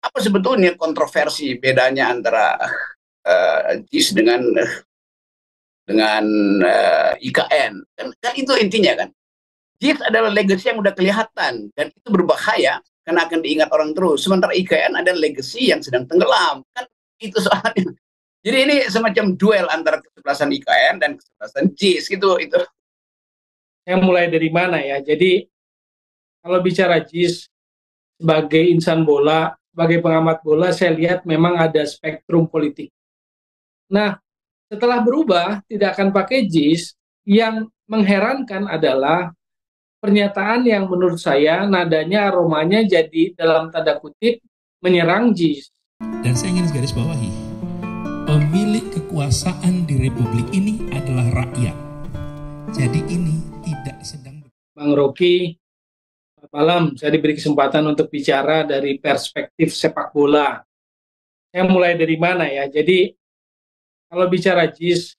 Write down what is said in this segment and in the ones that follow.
Apa sebetulnya kontroversi bedanya antara JIS dengan IKN? Kan itu intinya kan. JIS adalah legacy yang udah kelihatan dan itu berbahaya karena akan diingat orang terus. Sementara IKN adalah legacy yang sedang tenggelam. Kan itu soalnya. Jadi ini semacam duel antara kesebelasan IKN dan kesebelasan JIS gitu itu. Saya mulai dari mana ya? Jadi kalau bicara JIS sebagai insan bola, sebagai pengamat bola, saya lihat memang ada spektrum politik. Nah, setelah berubah, tidak akan pakai JIS, yang mengherankan adalah pernyataan yang menurut saya nadanya, aromanya jadi dalam tanda kutip menyerang JIS. Dan saya ingin garis bawahi, pemilik kekuasaan di Republik ini adalah rakyat. Jadi ini tidak sedang... Bang Rocky, selamat malam. Saya diberi kesempatan untuk bicara dari perspektif sepak bola. Saya mulai dari mana ya? Jadi kalau bicara JIS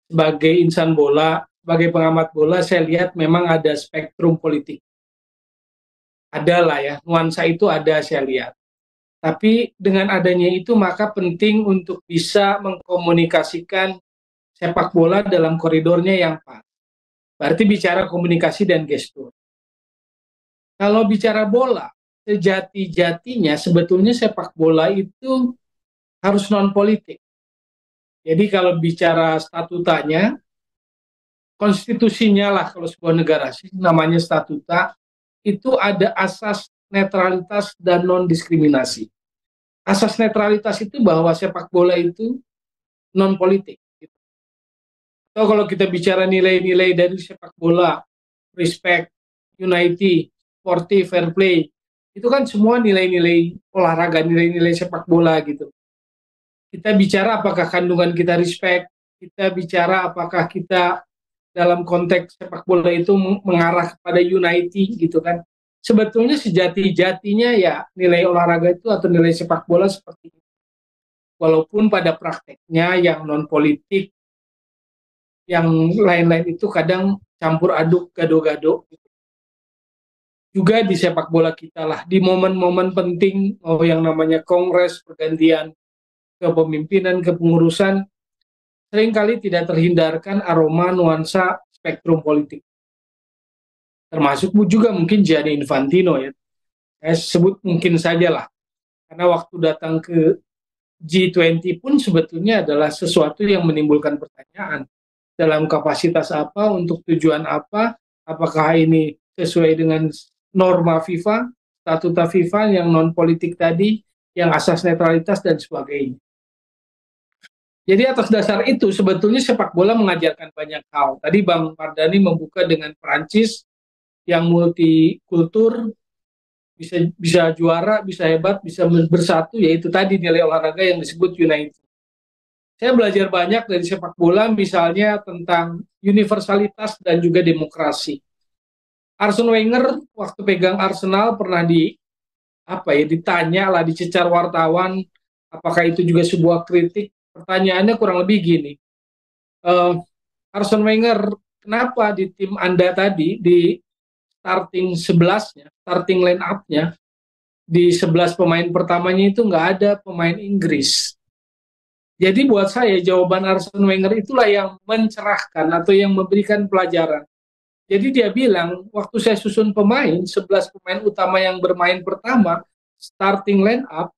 sebagai insan bola, sebagai pengamat bola, saya lihat memang ada spektrum politik. Ada lah ya, nuansa itu ada saya lihat. Tapi dengan adanya itu maka penting untuk bisa mengkomunikasikan sepak bola dalam koridornya yang pas. Berarti bicara komunikasi dan gestur. Kalau bicara bola, sejati-jatinya sebetulnya sepak bola itu harus non-politik. Jadi kalau bicara statutanya, konstitusinya lah kalau sebuah negara sih namanya statuta, itu ada asas netralitas dan non-diskriminasi. Asas netralitas itu bahwa sepak bola itu non-politik. Atau kalau kita bicara nilai-nilai dari sepak bola, respect, unity, sportif, fair play, itu kan semua nilai-nilai olahraga, nilai-nilai sepak bola gitu. Kita bicara apakah kandungan kita respect, kita bicara apakah kita dalam konteks sepak bola itu mengarah kepada unity gitu kan. Sebetulnya sejati-jatinya ya nilai olahraga itu atau nilai sepak bola seperti itu. Walaupun pada prakteknya yang non-politik, yang lain-lain itu kadang campur aduk, gado-gado. Juga di sepak bola kita lah, di momen-momen penting, yang namanya kongres, pergantian kepemimpinan, kepengurusan, seringkali tidak terhindarkan aroma nuansa spektrum politik. Termasuk juga mungkin Gianni Infantino ya. Saya sebut mungkin saja lah. Karena waktu datang ke G20 pun sebetulnya adalah sesuatu yang menimbulkan pertanyaan. Dalam kapasitas apa, untuk tujuan apa, apakah ini sesuai dengan norma FIFA, statuta FIFA yang non-politik tadi, yang asas netralitas dan sebagainya. Jadi atas dasar itu sebetulnya sepak bola mengajarkan banyak hal. Tadi Bang Mardhani membuka dengan Prancis yang multikultur, bisa juara, bisa hebat, bisa bersatu, yaitu tadi nilai olahraga yang disebut United. Saya belajar banyak dari sepak bola, misalnya tentang universalitas dan juga demokrasi. Arsene Wenger waktu pegang Arsenal pernah ditanya lah, dicecar wartawan, apakah itu juga sebuah kritik. Pertanyaannya kurang lebih gini, Arsene Wenger, kenapa di tim Anda tadi, di starting 11-nya, starting line up-nya, di 11 pemain pertamanya itu nggak ada pemain Inggris. Jadi buat saya jawaban Arsene Wenger itulah yang mencerahkan atau yang memberikan pelajaran. Jadi dia bilang, waktu saya susun pemain, 11 pemain utama yang bermain pertama, starting line up,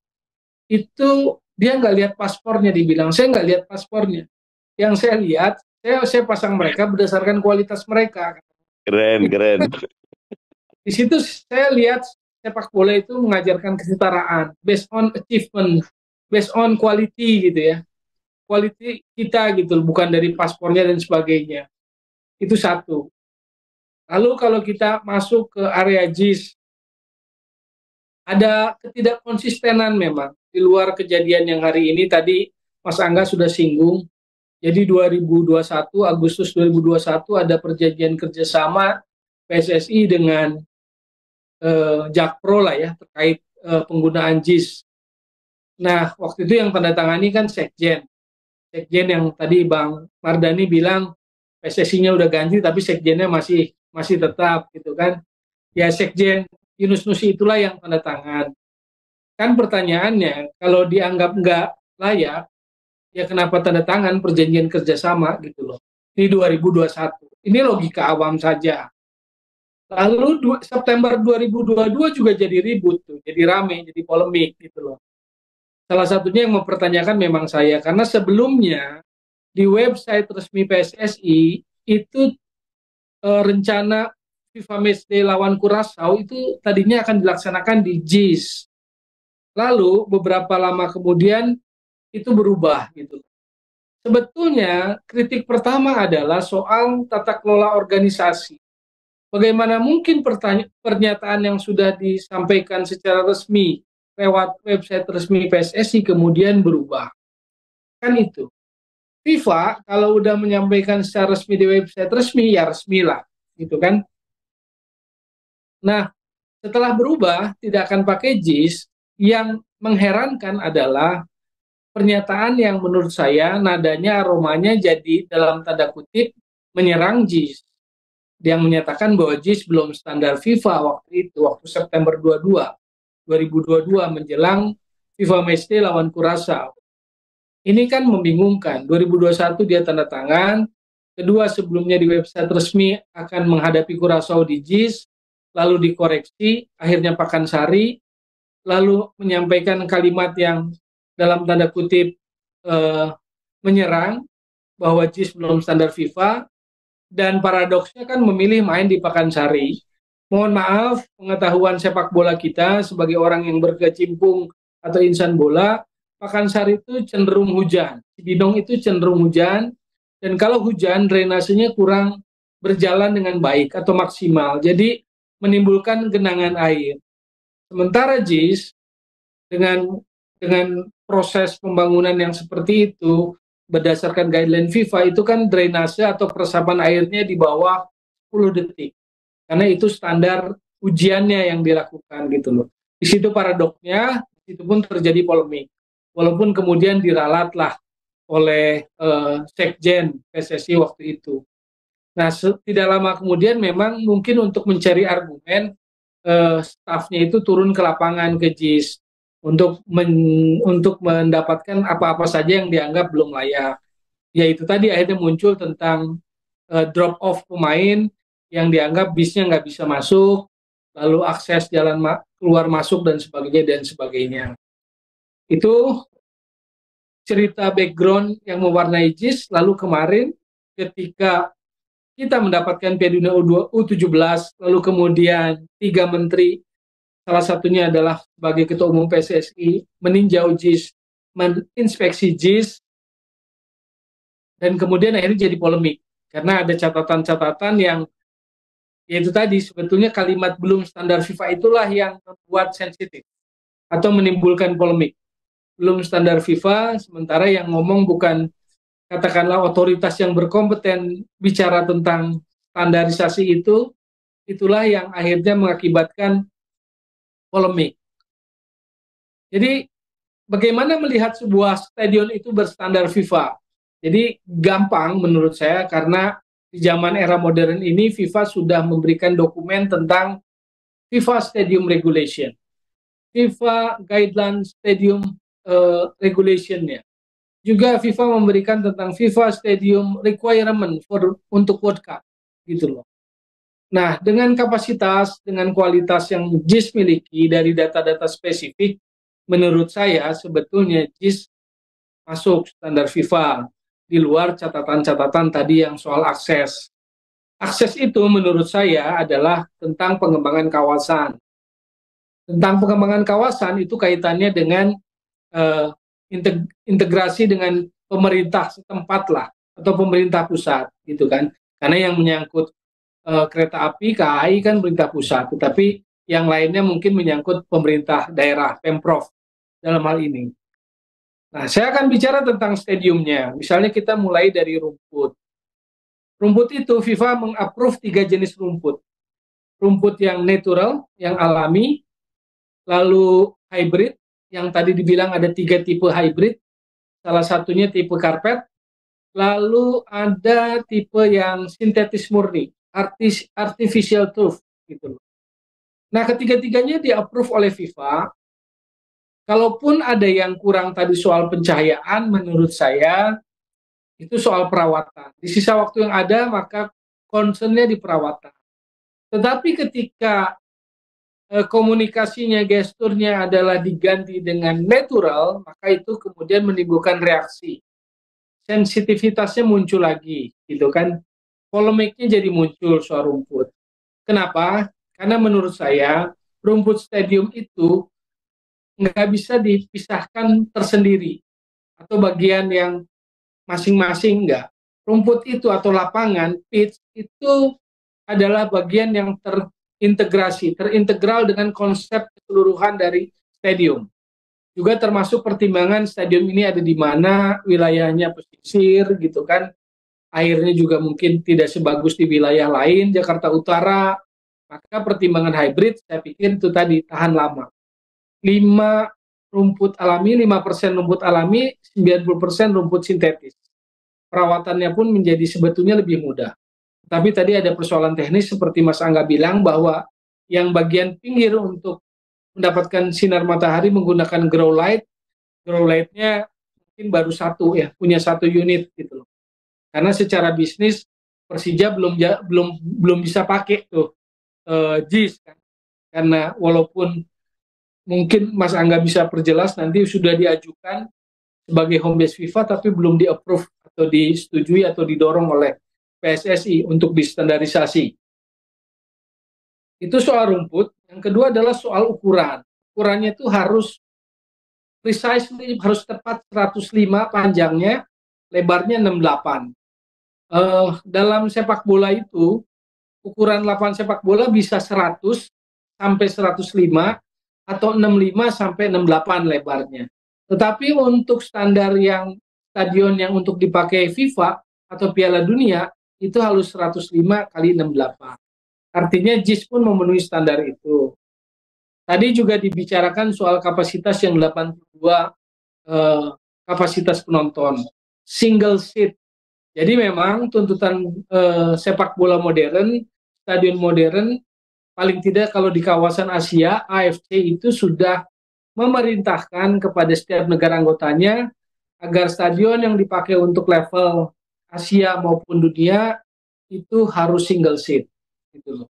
itu dia nggak lihat paspornya, dibilang. Saya nggak lihat paspornya. Yang saya lihat, saya pasang mereka berdasarkan kualitas mereka. Keren. Di situ saya lihat sepak bola itu mengajarkan kesetaraan, based on achievement, based on quality gitu ya. Quality kita gitu, bukan dari paspornya dan sebagainya. Itu satu. Lalu kalau kita masuk ke area JIS, ada ketidakkonsistenan memang. Di luar kejadian yang hari ini, tadi Mas Angga sudah singgung, jadi 2021, Agustus 2021 ada perjanjian kerjasama PSSI dengan Jakpro lah ya, terkait penggunaan JIS. Nah, waktu itu yang tanda tangani kan Sekjen yang tadi Bang Mardhani bilang PSSI-nya udah ganti, tapi Sekjennya masih tetap gitu kan. Ya Sekjen Yunus Nusi itulah yang tanda tangan. Kan pertanyaannya, kalau dianggap nggak layak, ya kenapa tanda tangan perjanjian kerjasama gitu loh. Di 2021. Ini logika awam saja. Lalu September 2022 juga jadi ribut tuh, jadi rame, jadi polemik gitu loh. Salah satunya yang mempertanyakan memang saya, karena sebelumnya di website resmi PSSI itu rencana FIFA Matchday lawan Curaçao itu tadinya akan dilaksanakan di JIS. Lalu beberapa lama kemudian itu berubah gitu. Sebetulnya kritik pertama adalah soal tata kelola organisasi. Bagaimana mungkin pernyataan yang sudah disampaikan secara resmi lewat website resmi PSSI kemudian berubah? Kan itu. FIFA kalau udah menyampaikan secara resmi di website resmi, ya resmi lah. Gitu kan. Nah, setelah berubah, tidak akan pakai JIS, yang mengherankan adalah pernyataan yang menurut saya nadanya, aromanya jadi dalam tanda kutip menyerang JIS. Yang menyatakan bahwa JIS belum standar FIFA waktu itu, waktu September 2022 menjelang FIFA Matchday lawan Curaçao. Ini kan membingungkan. 2021 dia tanda tangan, kedua sebelumnya di website resmi akan menghadapi Curaçao di JIS, lalu dikoreksi, akhirnya Pakansari, lalu menyampaikan kalimat yang dalam tanda kutip menyerang bahwa JIS belum standar FIFA, dan paradoksnya kan memilih main di Pakansari. Mohon maaf, pengetahuan sepak bola kita sebagai orang yang berkecimpung atau insan bola, Pakansari itu cenderung hujan, Cibinong itu cenderung hujan, dan kalau hujan drainasenya kurang berjalan dengan baik atau maksimal, jadi menimbulkan genangan air. Sementara JIS dengan proses pembangunan yang seperti itu, berdasarkan guideline FIFA itu kan drainase atau peresapan airnya di bawah 10 detik. Karena itu standar ujiannya yang dilakukan gitu loh. Di situ paradoksnya, itu pun terjadi polemik. Walaupun kemudian diralatlah oleh Sekjen PSSI waktu itu. Nah, tidak lama kemudian memang mungkin untuk mencari argumen, stafnya itu turun ke lapangan ke JIS untuk mendapatkan apa-apa saja yang dianggap belum layak. Yaitu tadi akhirnya muncul tentang drop off pemain yang dianggap bisnya nggak bisa masuk, lalu akses jalan keluar masuk dan sebagainya. Itu cerita background yang mewarnai JIS. Lalu kemarin ketika kita mendapatkan Piala Dunia U17, lalu kemudian 3 menteri, salah satunya adalah sebagai Ketua Umum PSSI, meninjau JIS, menginspeksi JIS, dan kemudian akhirnya jadi polemik. Karena ada catatan-catatan yang, yaitu tadi, sebetulnya kalimat belum standar FIFA itulah yang membuat sensitif atau menimbulkan polemik. Belum standar FIFA, sementara yang ngomong bukan katakanlah otoritas yang berkompeten bicara tentang standarisasi itu, itulah yang akhirnya mengakibatkan polemik. Jadi bagaimana melihat sebuah stadion itu berstandar FIFA? Jadi gampang menurut saya, karena di zaman era modern ini FIFA sudah memberikan dokumen tentang FIFA Stadium Regulation, FIFA Guideline Stadium Regulation-nya. Juga FIFA memberikan tentang FIFA Stadium Requirement untuk World Cup, gitu loh. Nah, dengan kapasitas, dengan kualitas yang JIS miliki dari data-data spesifik, menurut saya sebetulnya JIS masuk standar FIFA, di luar catatan-catatan tadi yang soal akses. Akses itu menurut saya adalah tentang pengembangan kawasan. Tentang pengembangan kawasan itu kaitannya dengan integrasi dengan pemerintah setempat lah, atau pemerintah pusat gitu kan. Karena yang menyangkut kereta api KAI kan pemerintah pusat, tetapi yang lainnya mungkin menyangkut pemerintah daerah, Pemprov dalam hal ini. Nah, saya akan bicara tentang stadiumnya. Misalnya kita mulai dari rumput. Rumput itu FIFA mengapprove 3 jenis rumput. Rumput yang natural, yang alami, lalu hybrid, yang tadi dibilang ada 3 tipe hybrid, salah satunya tipe karpet, lalu ada tipe yang sintetis murni, artificial turf gitu. Nah, ketiga-tiganya di-approve oleh FIFA, Kalaupun ada yang kurang tadi soal pencahayaan, menurut saya itu soal perawatan. Di sisa waktu yang ada, maka concernnya di perawatan. Tetapi ketika komunikasinya, gesturnya adalah diganti dengan natural, maka itu kemudian menimbulkan reaksi. Sensitivitasnya muncul lagi, gitu kan. Polemiknya jadi muncul soal rumput. Kenapa? Karena menurut saya, rumput stadium itu nggak bisa dipisahkan tersendiri. Atau bagian yang masing-masing nggak. Rumput itu atau lapangan, pitch, itu adalah bagian yang terintegral dengan konsep keseluruhan dari stadium. Juga termasuk pertimbangan stadium ini ada di mana, wilayahnya pesisir gitu kan, airnya juga mungkin tidak sebagus di wilayah lain, Jakarta Utara, maka pertimbangan hybrid saya pikir itu tadi tahan lama. 5% rumput alami, 90% rumput sintetis. Perawatannya pun menjadi sebetulnya lebih mudah. Tapi tadi ada persoalan teknis seperti Mas Angga bilang bahwa yang bagian pinggir untuk mendapatkan sinar matahari menggunakan grow light-nya mungkin baru satu ya, punya satu unit gitu loh. Karena secara bisnis Persija belum bisa pakai tuh JIS kan. Karena walaupun mungkin Mas Angga bisa perjelas nanti sudah diajukan sebagai home base FIFA tapi belum di-approve atau disetujui atau didorong oleh PSSI untuk distandarisasi. Itu soal rumput. Yang kedua adalah soal ukuran. Ukurannya itu harus precisely, harus tepat 105 panjangnya, lebarnya 68. Dalam sepak bola itu, ukuran lapangan sepak bola bisa 100 sampai 105 atau 65 sampai 68 lebarnya. Tetapi untuk standar yang stadion yang untuk dipakai FIFA atau Piala Dunia itu harus 105 kali 68. Artinya JIS pun memenuhi standar itu. Tadi juga dibicarakan soal kapasitas yang 82 kapasitas penonton. Single seat. Jadi memang tuntutan sepak bola modern, stadion modern, paling tidak kalau di kawasan Asia, AFC itu sudah memerintahkan kepada setiap negara anggotanya agar stadion yang dipakai untuk level Asia maupun dunia itu harus single seat gitu loh.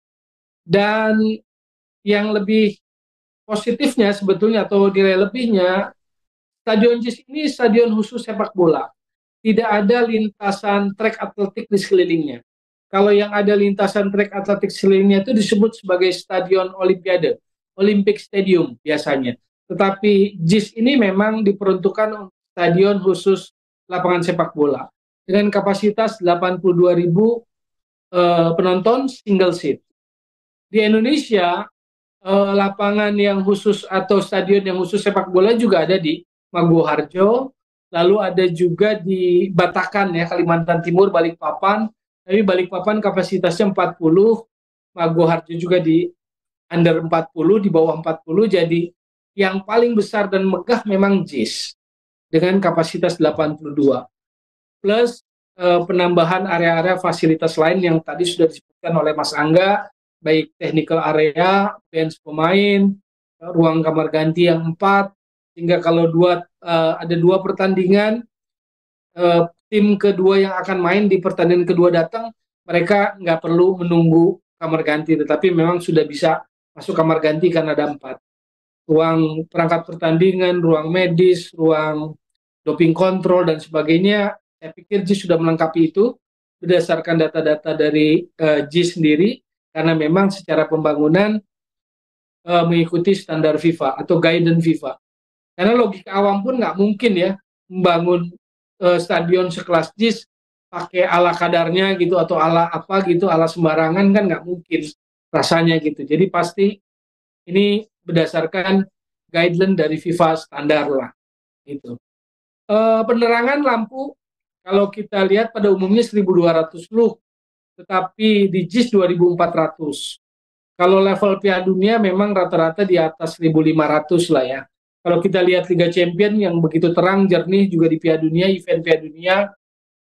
Dan yang lebih positifnya sebetulnya atau nilai lebihnya, stadion JIS ini stadion khusus sepak bola. Tidak ada lintasan trek atletik di sekelilingnya. Kalau yang ada lintasan trek atletik sekelilingnya itu disebut sebagai stadion Olimpiade, Olympic Stadium biasanya. Tetapi JIS ini memang diperuntukkan stadion khusus lapangan sepak bola dengan kapasitas 82.000 penonton single seat. Di Indonesia, lapangan yang khusus atau stadion yang khusus sepak bola juga ada di Maguwoharjo, lalu ada juga di Batakan ya, Kalimantan Timur, Balikpapan. Tapi Balikpapan kapasitasnya 40, Maguwoharjo juga di under 40, di bawah 40, jadi yang paling besar dan megah memang JIS dengan kapasitas 82. Plus penambahan area-area fasilitas lain yang tadi sudah disebutkan oleh Mas Angga, baik technical area, bench pemain, ruang kamar ganti yang 4, sehingga kalau ada 2 pertandingan, tim kedua yang akan main di pertandingan kedua datang, mereka nggak perlu menunggu kamar ganti, tetapi memang sudah bisa masuk kamar ganti karena ada 4. Ruang perangkat pertandingan, ruang medis, ruang doping kontrol, dan sebagainya. Saya pikir JIS sudah melengkapi itu berdasarkan data-data dari JIS sendiri, karena memang secara pembangunan mengikuti standar FIFA atau guidance FIFA. Karena logika awam pun nggak mungkin ya membangun stadion sekelas JIS pakai ala kadarnya gitu atau ala apa gitu, ala sembarangan, kan nggak mungkin rasanya gitu. Jadi pasti ini berdasarkan guideline dari FIFA standar lah gitu. Penerangan lampu kalau kita lihat pada umumnya 1.200 lux, tetapi di JIS 2.400. Kalau level Piala Dunia memang rata-rata di atas 1.500 lah ya. Kalau kita lihat Liga Champion yang begitu terang jernih juga di Piala Dunia, event Piala Dunia,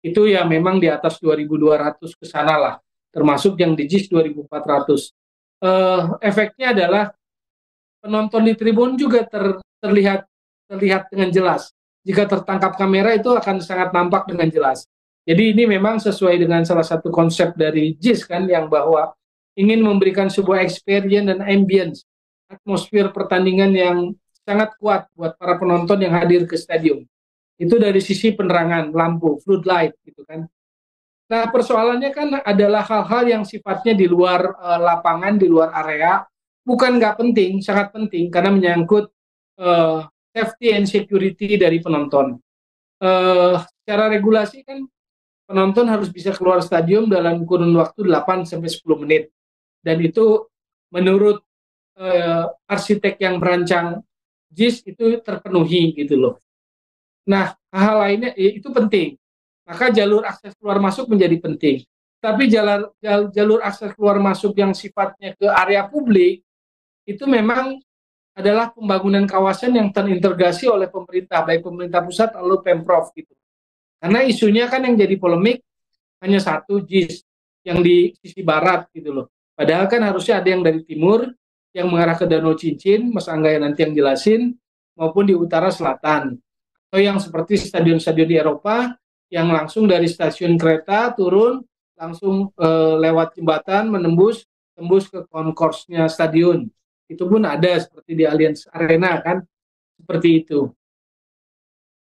itu ya memang di atas 2.200 ke sana lah, termasuk yang di JIS 2.400. Efeknya adalah penonton di tribun juga terlihat terlihat dengan jelas. Jika tertangkap kamera itu akan sangat nampak dengan jelas. Jadi ini memang sesuai dengan salah satu konsep dari JIS kan, yang bahwa ingin memberikan sebuah experience dan ambience, atmosfer pertandingan yang sangat kuat buat para penonton yang hadir ke stadium. Itu dari sisi penerangan, lampu, floodlight gitu kan. Nah, persoalannya kan adalah hal-hal yang sifatnya di luar lapangan, di luar area, bukan nggak penting, sangat penting karena menyangkut safety and security dari penonton. Secara regulasi kan penonton harus bisa keluar stadium dalam kurun waktu 8 sampai 10 menit. Dan itu menurut arsitek yang merancang JIS itu terpenuhi gitu loh. Nah, hal lainnya itu penting. Maka jalur akses keluar masuk menjadi penting. Tapi jalur akses keluar masuk yang sifatnya ke area publik itu memang adalah pembangunan kawasan yang terintegrasi oleh pemerintah, baik pemerintah pusat lalu Pemprov gitu. Karena isunya kan yang jadi polemik hanya satu, JIS yang di sisi barat gitu loh. Padahal kan harusnya ada yang dari timur yang mengarah ke Danau Cincin, Mas Angga yang nanti yang jelasin, maupun di utara selatan. Atau yang seperti stadion-stadion di Eropa yang langsung dari stasiun kereta turun langsung lewat jembatan tembus ke concourse-nya stadion. Itu pun ada seperti di Allianz Arena kan, seperti itu.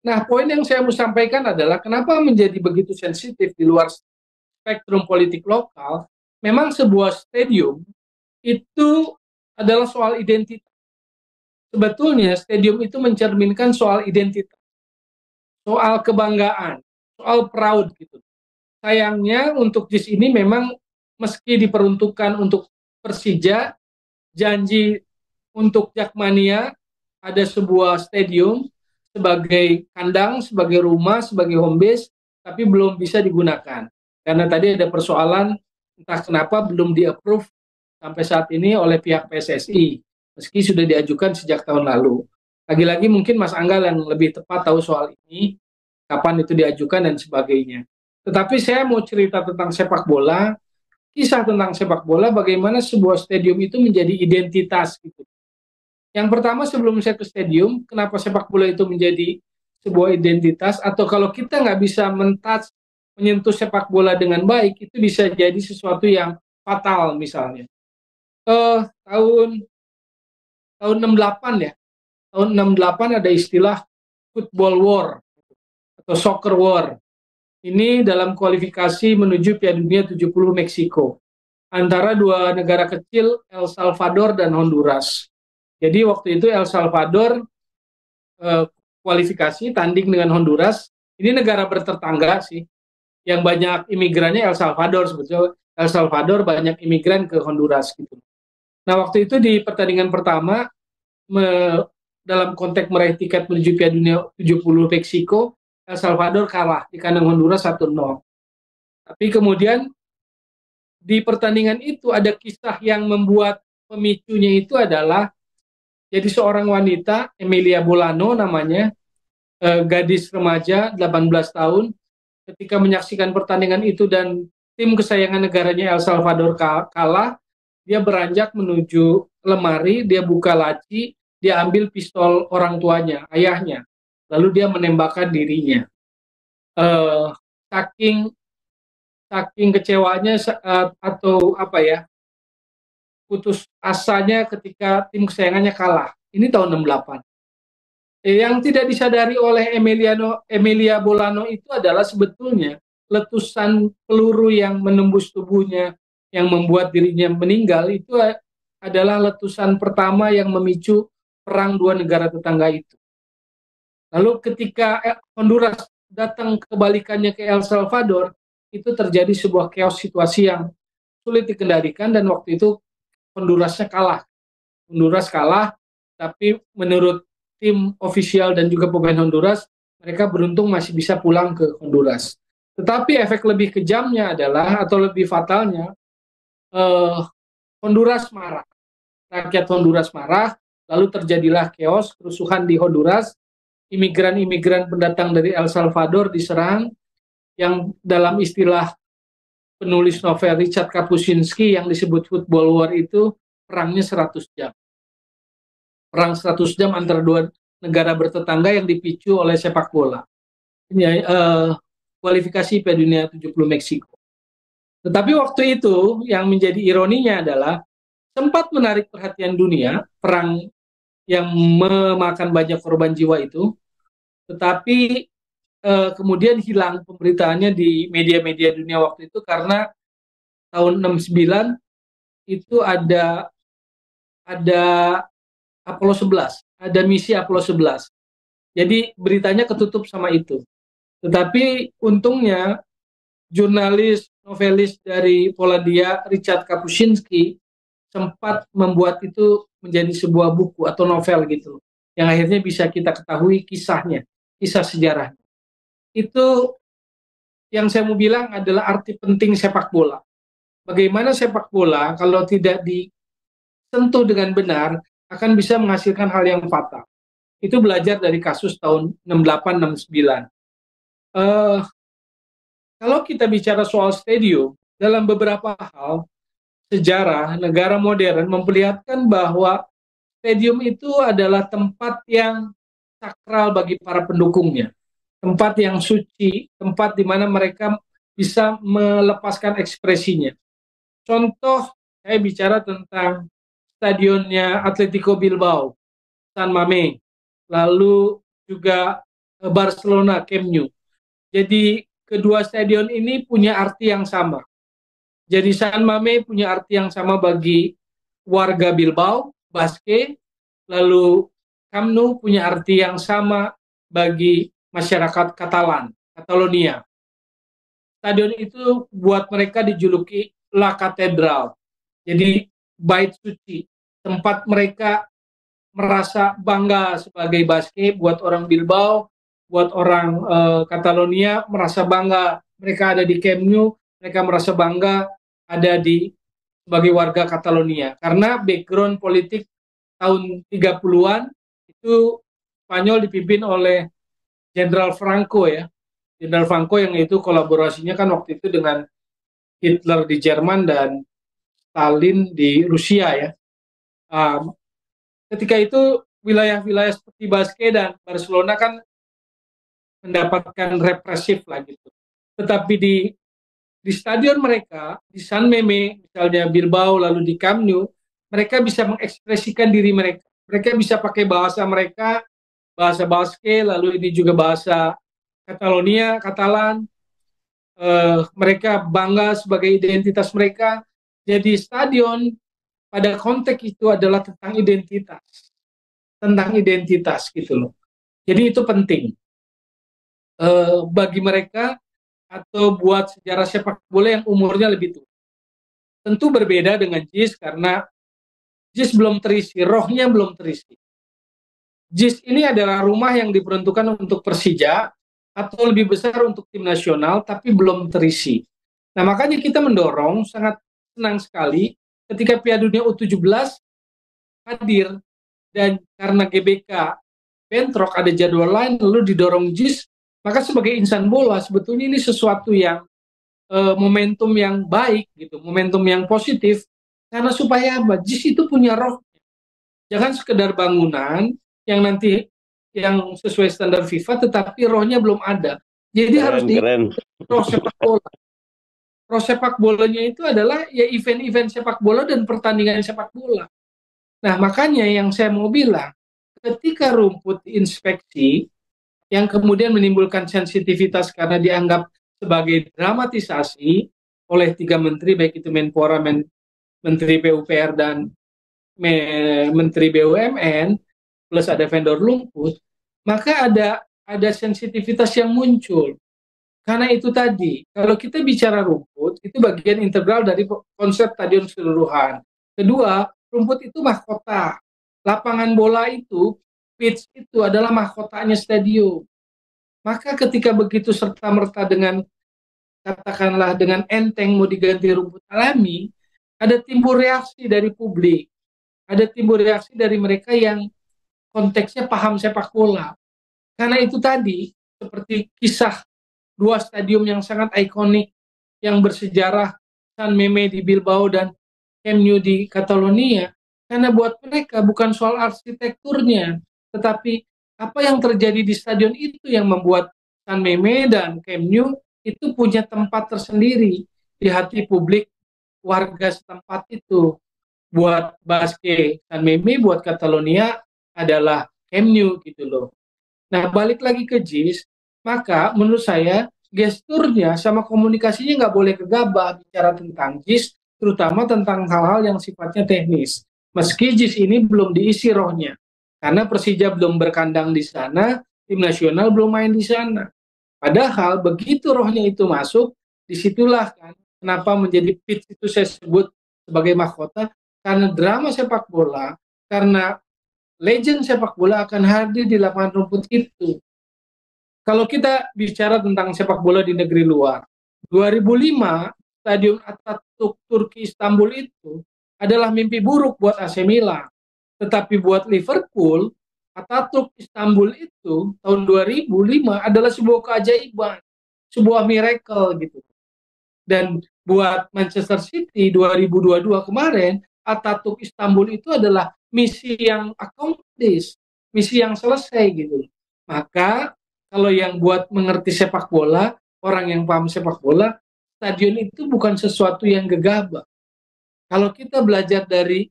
Nah, poin yang saya mau sampaikan adalah kenapa menjadi begitu sensitif di luar spektrum politik lokal. Memang sebuah stadium itu adalah soal identitas. Sebetulnya stadium itu mencerminkan soal identitas, soal kebanggaan, soal proud gitu. Sayangnya untuk JIS ini memang meski diperuntukkan untuk Persija, janji untuk Jakmania ada sebuah stadium sebagai kandang, sebagai rumah, sebagai home base, tapi belum bisa digunakan. Karena tadi ada persoalan entah kenapa belum di-approve sampai saat ini oleh pihak PSSI, meski sudah diajukan sejak tahun lalu. Lagi-lagi mungkin Mas Angga yang lebih tepat tahu soal ini, kapan itu diajukan dan sebagainya. Tetapi saya mau cerita tentang sepak bola, kisah tentang sepak bola, bagaimana sebuah stadium itu menjadi identitas gitu. Yang pertama sebelum saya ke stadium, kenapa sepak bola itu menjadi sebuah identitas, atau kalau kita nggak bisa menyentuh sepak bola dengan baik, itu bisa jadi sesuatu yang fatal misalnya. Tahun 68 ya, tahun 68 ada istilah football war atau soccer war. Ini dalam kualifikasi menuju Piala Dunia 70 Meksiko antara dua negara kecil El Salvador dan Honduras. Jadi waktu itu El Salvador kualifikasi tanding dengan Honduras. Ini negara bertetangga sih. Yang banyak imigrannya El Salvador sebetulnya. El Salvador banyak imigran ke Honduras gitu. Nah, waktu itu di pertandingan pertama dalam konteks meraih tiket menuju Piala Dunia 70 Meksiko, El Salvador kalah di kandang Honduras 1-0. Tapi kemudian di pertandingan itu ada kisah yang membuat pemicunya itu adalah jadi seorang wanita, Emilia Bolano namanya, gadis remaja 18 tahun, ketika menyaksikan pertandingan itu dan tim kesayangan negaranya El Salvador kalah, dia beranjak menuju lemari, dia buka laci, dia ambil pistol orang tuanya, ayahnya, lalu dia menembakkan dirinya. Saking kecewanya atau apa ya, putus asanya ketika tim kesayangannya kalah. Ini tahun 68. Yang tidak disadari oleh Emilia Bolano itu adalah sebetulnya letusan peluru yang menembus tubuhnya yang membuat dirinya meninggal itu adalah letusan pertama yang memicu perang dua negara tetangga itu. Lalu ketika Honduras datang kebalikannya ke El Salvador, itu terjadi sebuah chaos situasi yang sulit dikendalikan dan waktu itu Hondurasnya kalah. Honduras kalah, tapi menurut tim ofisial dan juga pemain Honduras, mereka beruntung masih bisa pulang ke Honduras. Tetapi efek lebih kejamnya adalah, atau lebih fatalnya, Honduras marah. Rakyat Honduras marah, lalu terjadilah chaos, kerusuhan di Honduras, imigran-imigran pendatang dari El Salvador diserang, yang dalam istilah penulis novel Richard Kapuscinski yang disebut football war itu perangnya 100 jam. Perang 100 jam antara dua negara bertetangga yang dipicu oleh sepak bola. Ini kualifikasi Piala Dunia 70 Meksiko. Tetapi waktu itu yang menjadi ironinya adalah sempat menarik perhatian dunia, perang yang memakan banyak korban jiwa itu, tetapi kemudian hilang pemberitaannya di media-media dunia waktu itu karena tahun 69 itu ada Apollo 11, ada misi Apollo 11. Jadi beritanya ketutup sama itu. Tetapi untungnya jurnalis, novelis dari Polandia, Richard Kapuscinski, sempat membuat itu menjadi sebuah buku atau novel gitu, yang akhirnya bisa kita ketahui kisahnya, kisah sejarah. Itu yang saya mau bilang adalah arti penting sepak bola. Bagaimana sepak bola kalau tidak disentuh dengan benar akan bisa menghasilkan hal yang fatal. Itu belajar dari kasus tahun 68-69. Kalau kita bicara soal stadium, dalam beberapa hal, sejarah negara modern memperlihatkan bahwa stadium itu adalah tempat yang sakral bagi para pendukungnya. Tempat yang suci, tempat di mana mereka bisa melepaskan ekspresinya. Contoh, saya bicara tentang stadionnya Atletico Bilbao, San Mamés, lalu juga Barcelona, Camp Nou. Jadi kedua stadion ini punya arti yang sama. Jadi San Mamés punya arti yang sama bagi warga Bilbao, Basque, lalu Camp Nou punya arti yang sama bagi masyarakat Katalan, Catalonia. Stadion itu buat mereka dijuluki La Catedral, jadi bait suci, tempat mereka merasa bangga sebagai Basque. Buat orang Bilbao, buat orang Catalonia merasa bangga mereka ada di Camp Nou, mereka merasa bangga ada di sebagai warga Catalonia, karena background politik tahun 30-an itu Spanyol dipimpin oleh Jenderal Franco ya. Jenderal Franco yang itu kolaborasinya kan waktu itu dengan Hitler di Jerman dan Stalin di Rusia ya. Ketika itu wilayah-wilayah seperti Basque dan Barcelona kan mendapatkan represif lah gitu. Tetapi di stadion mereka, di San Mamés, misalnya Bilbao, lalu di Camp Nou, mereka bisa mengekspresikan diri mereka. Mereka bisa pakai bahasa mereka, bahasa Basque, lalu ini juga bahasa Catalonia, Katalan. Mereka bangga sebagai identitas mereka. Jadi stadion pada konteks itu adalah tentang identitas gitu loh. Jadi itu penting bagi mereka atau buat sejarah sepak bola yang umurnya lebih tua. Tentu berbeda dengan JIS karena JIS belum terisi, rohnya belum terisi. JIS ini adalah rumah yang diperuntukkan untuk Persija atau lebih besar untuk tim nasional, tapi belum terisi. Nah, makanya kita mendorong, sangat senang sekali ketika Piala Dunia U17 hadir, dan karena GBK bentrok ada jadwal lain, lalu didorong JIS, maka sebagai insan bola, sebetulnya ini sesuatu yang momentum yang baik, gitu, momentum yang positif, karena supaya apa? JIS itu punya roh. Jangan sekedar bangunan yang nanti yang sesuai standar FIFA, tetapi rohnya belum ada. Jadi harus di roh sepak bola. Roh sepak bolanya itu adalah ya event-event sepak bola dan pertandingan sepak bola. Nah, makanya yang saya mau bilang, ketika rumput diinspeksi, yang kemudian menimbulkan sensitivitas karena dianggap sebagai dramatisasi oleh 3 menteri, baik itu Menpora, Menteri PUPR, dan Menteri BUMN, plus ada vendor lumpur, maka ada sensitivitas yang muncul. Karena itu tadi, kalau kita bicara rumput, itu bagian integral dari konsep stadion keseluruhan. Kedua, rumput itu mahkota. Lapangan bola itu, pitch itu adalah mahkotanya stadion. Maka ketika begitu serta-merta dengan, katakanlah dengan enteng mau diganti rumput alami, ada timbul reaksi dari publik. Ada timbul reaksi dari mereka yang konteksnya paham sepak bola. Karena itu tadi, seperti kisah 2 stadium yang sangat ikonik, yang bersejarah, San Mamés di Bilbao dan Camp Nou di Catalonia, karena buat mereka bukan soal arsitekturnya, tetapi Apa yang terjadi di stadion itu yang membuat San Meme dan Camp Nou itu punya tempat tersendiri di hati publik warga setempat itu. Buat Basque San Meme, buat Catalonia adalah Camp Nou gitu loh. Nah, balik lagi ke JIS, maka menurut saya gesturnya sama komunikasinya nggak boleh gegabah bicara tentang JIS, terutama tentang hal-hal yang sifatnya teknis. Meski JIS ini belum diisi rohnya, karena Persija belum berkandang di sana, tim nasional belum main di sana. Padahal begitu rohnya itu masuk, disitulah kan kenapa menjadi pitch itu saya sebut sebagai mahkota, karena drama sepak bola, karena legend sepak bola akan hadir di lapangan rumput itu. Kalau kita bicara tentang sepak bola di negeri luar, 2005 Stadion Atatürk Turki Istanbul itu adalah mimpi buruk buat AC Milan. Tetapi buat Liverpool, Atatürk Istanbul itu tahun 2005 adalah sebuah keajaiban, sebuah miracle gitu. Dan buat Manchester City 2022 kemarin, Atatürk Istanbul itu adalah misi yang accomplished, misi yang selesai gitu. Maka kalau yang buat mengerti sepak bola, orang yang paham sepak bola, stadion itu bukan sesuatu yang gegabah. Kalau kita belajar dari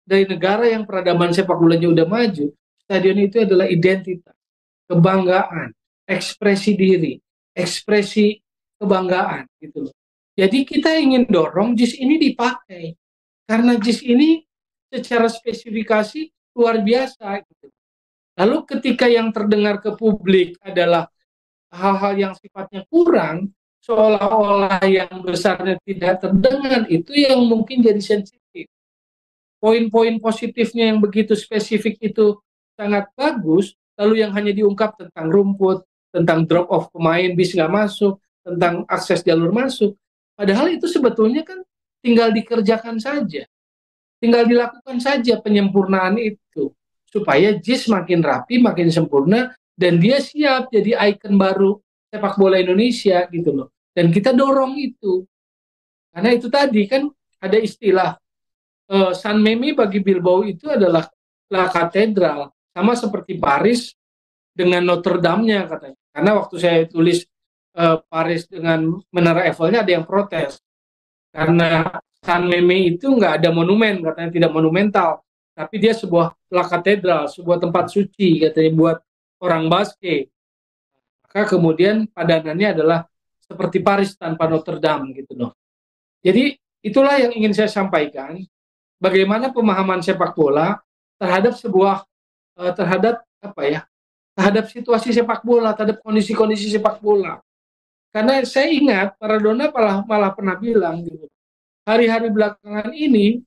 negara yang peradaban sepak bolanya udah maju, stadion itu adalah identitas, kebanggaan, ekspresi diri, ekspresi kebanggaan gitu loh. Jadi kita ingin dorong JIS ini dipakai karena JIS ini secara spesifikasi luar biasa gitu. Lalu ketika yang terdengar ke publik adalah hal-hal yang sifatnya kurang, seolah-olah yang besarnya tidak terdengar, itu yang mungkin jadi sensitif. Poin-poin positifnya yang begitu spesifik itu sangat bagus, lalu yang hanya diungkap tentang rumput, tentang drop off pemain bis nggak masuk, tentang akses jalur masuk. Padahal itu sebetulnya kan tinggal dikerjakan saja, tinggal dilakukan saja penyempurnaan itu supaya JIS makin rapi, makin sempurna, dan dia siap jadi ikon baru sepak bola Indonesia gitu loh. Dan kita dorong itu, karena itu tadi kan ada istilah San Meme bagi Bilbao itu adalah La Katedral, sama seperti Paris dengan Notre Dame-nya katanya. Karena waktu saya tulis Paris dengan Menara Eiffel-nya ada yang protes karena San Meme itu nggak ada monumen, katanya tidak monumental, tapi dia sebuah La Katedral, sebuah tempat suci katanya buat orang Basque. Maka kemudian padanannya adalah seperti Paris tanpa Notre Dame gitu loh. Jadi itulah yang ingin saya sampaikan, bagaimana pemahaman sepak bola terhadap sebuah terhadap apa ya? Terhadap situasi sepak bola, terhadap kondisi-kondisi sepak bola. Karena saya ingat Maradona malah pernah bilang gitu. Hari-hari belakangan ini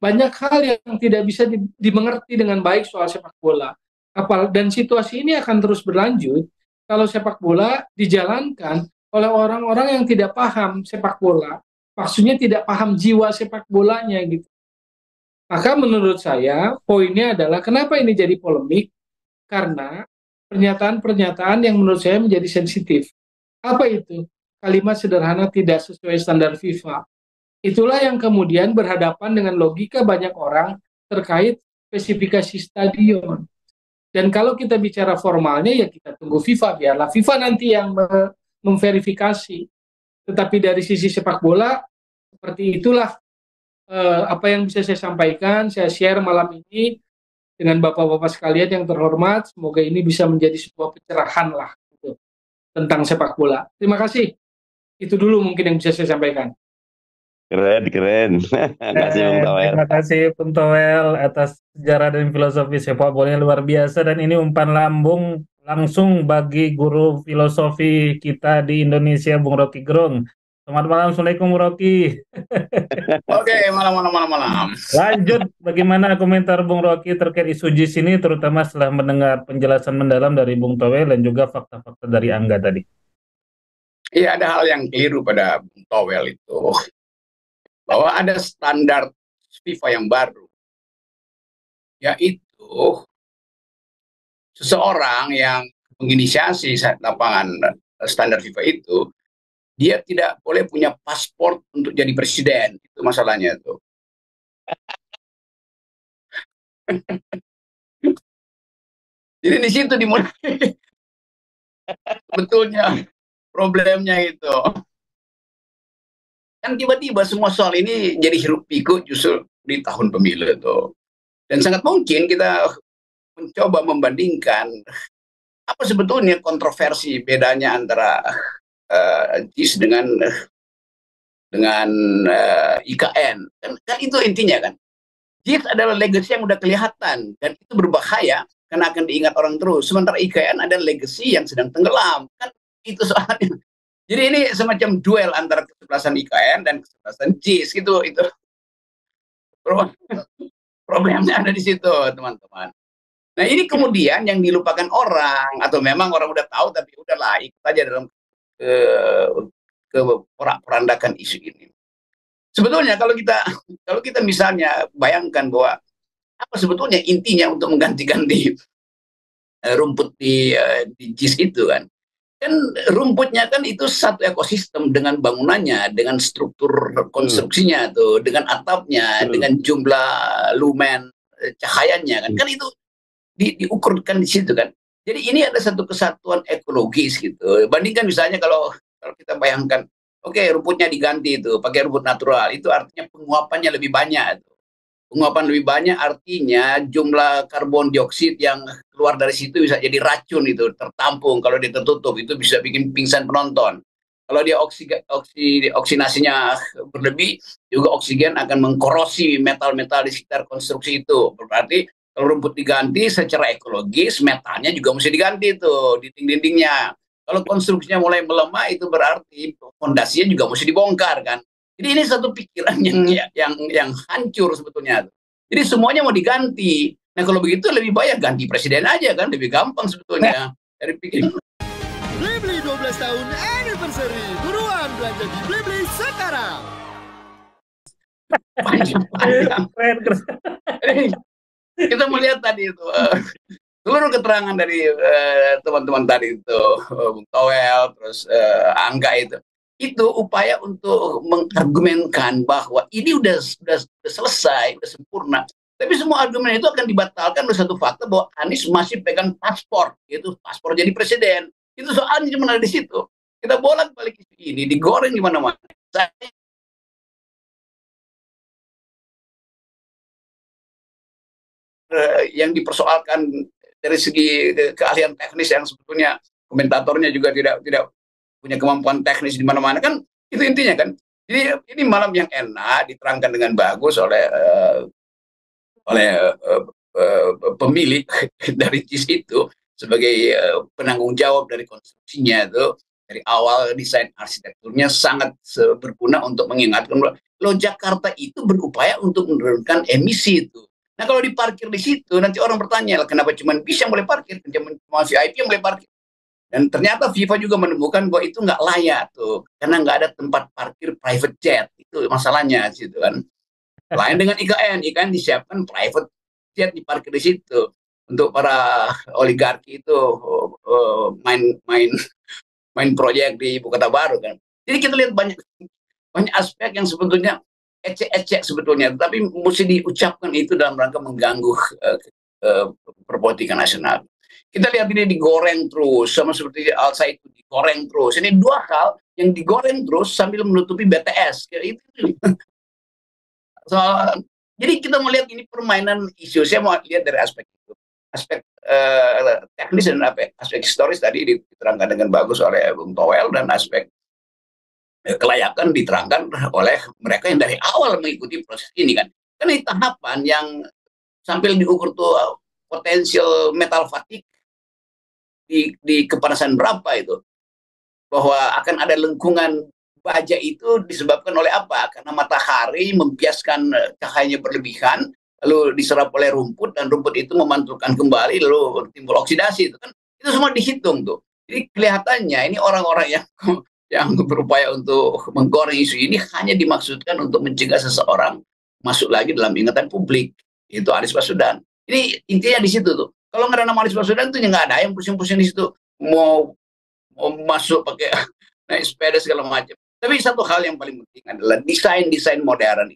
banyak hal yang tidak bisa dimengerti dengan baik soal sepak bola. Dan situasi ini akan terus berlanjut kalau sepak bola dijalankan oleh orang-orang yang tidak paham sepak bola. Maksudnya tidak paham jiwa sepak bolanya gitu. Maka menurut saya poinnya adalah kenapa ini jadi polemik? Karena pernyataan-pernyataan yang menurut saya menjadi sensitif. Apa itu? Kalimat sederhana tidak sesuai standar FIFA. Itulah yang kemudian berhadapan dengan logika banyak orang terkait spesifikasi stadion. Dan kalau kita bicara formalnya ya kita tunggu FIFA, biarlah FIFA nanti yang memverifikasi. Tetapi dari sisi sepak bola, seperti itulah apa yang bisa saya sampaikan, saya share malam ini dengan bapak-bapak sekalian yang terhormat. Semoga ini bisa menjadi sebuah pencerahan lah gitu, tentang sepak bola. Terima kasih. Itu dulu mungkin yang bisa saya sampaikan. Keren. Terima kasih Bung Toel atas sejarah dan filosofi sepak bola yang luar biasa, dan ini umpan lambung langsung bagi guru filosofi kita di Indonesia, Bung Rocky Gerung. Selamat malam, Assalamualaikum Bung Rocky. Oke, malam. Lanjut, bagaimana komentar Bung Rocky terkait isu JIS ini, terutama setelah mendengar penjelasan mendalam dari Bung Toel dan juga fakta-fakta dari Angga tadi? Iya, ada hal yang keliru pada Bung Toel itu, bahwa ada standar FIFA yang baru, yaitu seseorang yang menginisiasi lapangan standar FIFA itu, dia tidak boleh punya paspor untuk jadi presiden. Itu masalahnya tuh. Jadi di situ dimulai betulnya problemnya itu. Kan tiba-tiba semua soal ini jadi hiruk pikuk justru di tahun pemilu itu. Dan sangat mungkin kita mencoba membandingkan apa sebetulnya kontroversi bedanya antara JIS dengan IKN. Kan itu intinya kan. JIS adalah legacy yang udah kelihatan dan itu berbahaya karena akan diingat orang terus. Sementara IKN adalah legacy yang sedang tenggelam. Kan itu soalnya. Jadi ini semacam duel antara kesebelasan IKN dan kesebelasan JIS gitu. Itu problemnya ada di situ, teman-teman. Nah ini kemudian yang dilupakan orang atau memang orang udah tahu tapi udahlah ikut aja dalam ke porak-porandakan isu ini. Sebetulnya kalau kita misalnya bayangkan bahwa apa sebetulnya intinya untuk menggantikan di rumput di JIS itu kan rumputnya kan itu satu ekosistem dengan bangunannya, dengan struktur konstruksinya tuh, dengan atapnya, dengan jumlah lumen cahayanya kan itu diukurkan di situ kan. Jadi ini ada satu kesatuan ekologis gitu. Bandingkan misalnya kalau kita bayangkan, oke, rumputnya diganti itu pakai rumput natural, itu artinya penguapannya lebih banyak. Penguapan lebih banyak artinya jumlah karbon dioksid yang keluar dari situ bisa jadi racun itu, tertampung. Kalau dia tertutup itu bisa bikin pingsan penonton. Kalau dia oksinasinya berlebih, juga oksigen akan mengkorosi metal-metal di sekitar konstruksi itu. Berarti kalau rumput diganti secara ekologis, metalnya juga mesti diganti itu, dinding-dindingnya. Kalau konstruksinya mulai melemah, itu berarti fondasinya juga mesti dibongkar kan. Jadi ini satu pikiran yang hancur sebetulnya. Jadi semuanya mau diganti. Nah kalau begitu lebih banyak ganti presiden aja kan, lebih gampang sebetulnya dari pikir. Blibli 12 tahun anniversary. Buruan belanja di Blibli sekarang. Panjang. Kita melihat tadi itu seluruh keterangan dari teman-teman tadi itu, Bung Towel, terus Angga itu upaya untuk mengargumenkan bahwa ini udah selesai, udah sempurna. Tapi semua argumen itu akan dibatalkan oleh satu fakta bahwa Anies masih pegang paspor, yaitu paspor jadi presiden. Itu soalnya cuma ada di situ. Kita bolak-balik isu ini, digoreng di mana-mana. Yang dipersoalkan dari segi keahlian teknis yang sebetulnya komentatornya juga tidak punya kemampuan teknis di mana-mana kan, itu intinya kan. Jadi ini malam yang enak diterangkan dengan bagus oleh pemilik dari JIS itu sebagai penanggung jawab dari konstruksinya itu. Dari awal desain arsitekturnya sangat berguna untuk mengingatkan bahwa Jakarta itu berupaya untuk menurunkan emisi itu. Nah kalau diparkir di situ nanti orang bertanya kenapa cuma bis yang boleh parkir, cuma VIP yang boleh parkir. Dan ternyata FIFA juga menemukan bahwa itu nggak layak tuh, karena nggak ada tempat parkir private jet. Itu masalahnya situ kan. Lain dengan IKN disiapkan private jet diparkir di situ untuk para oligarki itu main proyek di Ibu Kota Baru kan. Jadi kita lihat banyak aspek yang sebetulnya ecek-ecek sebetulnya, tapi mesti diucapkan itu dalam rangka mengganggu perpolitikan nasional. Kita lihat ini digoreng terus, sama seperti Al-Said itu digoreng terus. Ini dua hal yang digoreng terus sambil menutupi BTS. Jadi kita melihat ini permainan isu. Saya mau lihat dari aspek itu, aspek teknis dan aspek historis tadi diterangkan dengan bagus oleh Bung Towel, dan aspek kelayakan diterangkan oleh mereka yang dari awal mengikuti proses ini kan. Karena ini tahapan yang sambil diukur tuh potensial metal fatigue di kepanasan berapa itu, bahwa akan ada lengkungan baja itu disebabkan oleh apa? Karena matahari membiaskan cahayanya berlebihan, lalu diserap oleh rumput, dan rumput itu memantulkan kembali, lalu timbul oksidasi itu kan. Itu semua dihitung tuh. Jadi kelihatannya ini orang-orang yang berupaya untuk menggoreng isu ini hanya dimaksudkan untuk mencegah seseorang masuk lagi dalam ingatan publik, yaitu Anies Baswedan. Ini intinya di situ tuh. Kalau nggak ada nama Anies Baswedan tuh nggak ada yang pusing-pusing di situ mau masuk pakai naik sepeda segala macam. Tapi satu hal yang paling penting adalah desain modern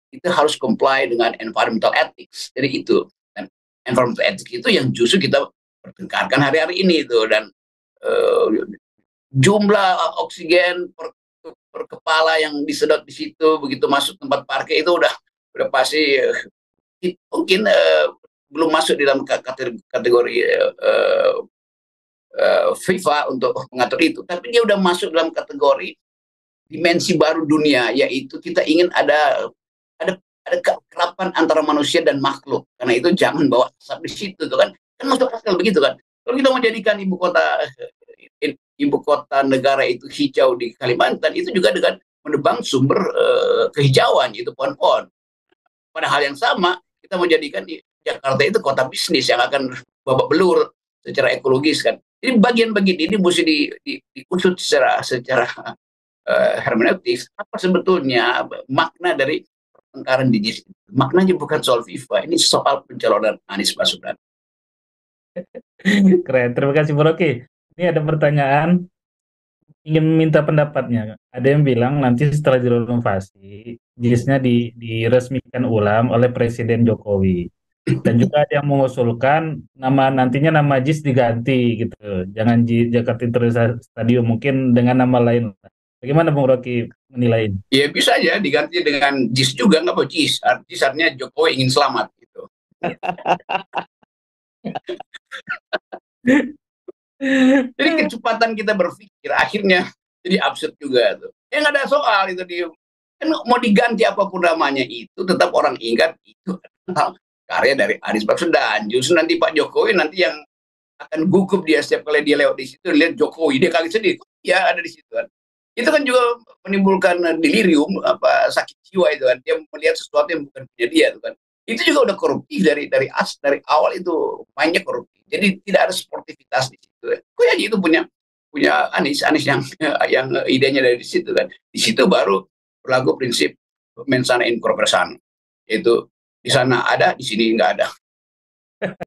itu harus comply dengan environmental ethics. Jadi itu, dan environmental ethics itu yang justru kita pertengkarkan hari-hari ini itu. Dan jumlah oksigen per kepala yang disedot di situ begitu masuk tempat parkir itu udah pasti mungkin belum masuk di dalam kategori FIFA untuk mengatur itu, tapi dia udah masuk dalam kategori dimensi baru dunia, yaitu kita ingin ada kekerapan antara manusia dan makhluk. Karena itu jangan bawa asap di situ tuh kan masuk akal begitu kan. Kalau kita mau jadikan ibu kota negara itu hijau di Kalimantan, itu juga dengan menebang sumber kehijauan, itu pohon-pohon. Pada hal yang sama, kita mau jadikan Jakarta itu kota bisnis yang akan babak belur secara ekologis kan. Jadi bagian-bagian ini mesti diusut secara hermeneutis. Apa sebetulnya makna dari pertengkaran di JIS? Maknanya bukan soal FIFA, ini soal pencalonan Anies Baswedan. Keren, terima kasih Bu Rocky. Ini ada pertanyaan, ingin minta pendapatnya. Ada yang bilang nanti setelah direnovasi, JIS-nya diresmikan ulang oleh Presiden Jokowi. Dan juga ada yang mengusulkan nantinya nama JIS diganti gitu. Jangan Jakarta International Stadium, mungkin dengan nama lain. Bagaimana Bung Rocky menilai ini? Ya bisa aja diganti dengan JIS juga, nggak apa JIS. JIS artinya Jokowi ingin selamat gitu. Jadi kecepatan kita berpikir akhirnya jadi absurd juga tuh. Ya nggak ada soal itu kan mau diganti apapun namanya itu tetap orang ingat itu karya dari Anies Baswedan. Justru nanti Pak Jokowi nanti yang akan gugup dia setiap kali dia lewat di situ lihat Jokowi dia kali sedih ya ada di situ kan. Itu kan juga menimbulkan delirium sakit jiwa itu kan, dia melihat sesuatu yang bukan punya dia itu kan. Itu juga udah koruptif dari awal itu mainnya koruptif. Jadi tidak ada sportivitas di situ. Kok aja itu punya Anies yang idenya dari situ kan. Di situ baru berlaku prinsip mens sana in corpore sano. Itu di sana ada, di sini nggak ada.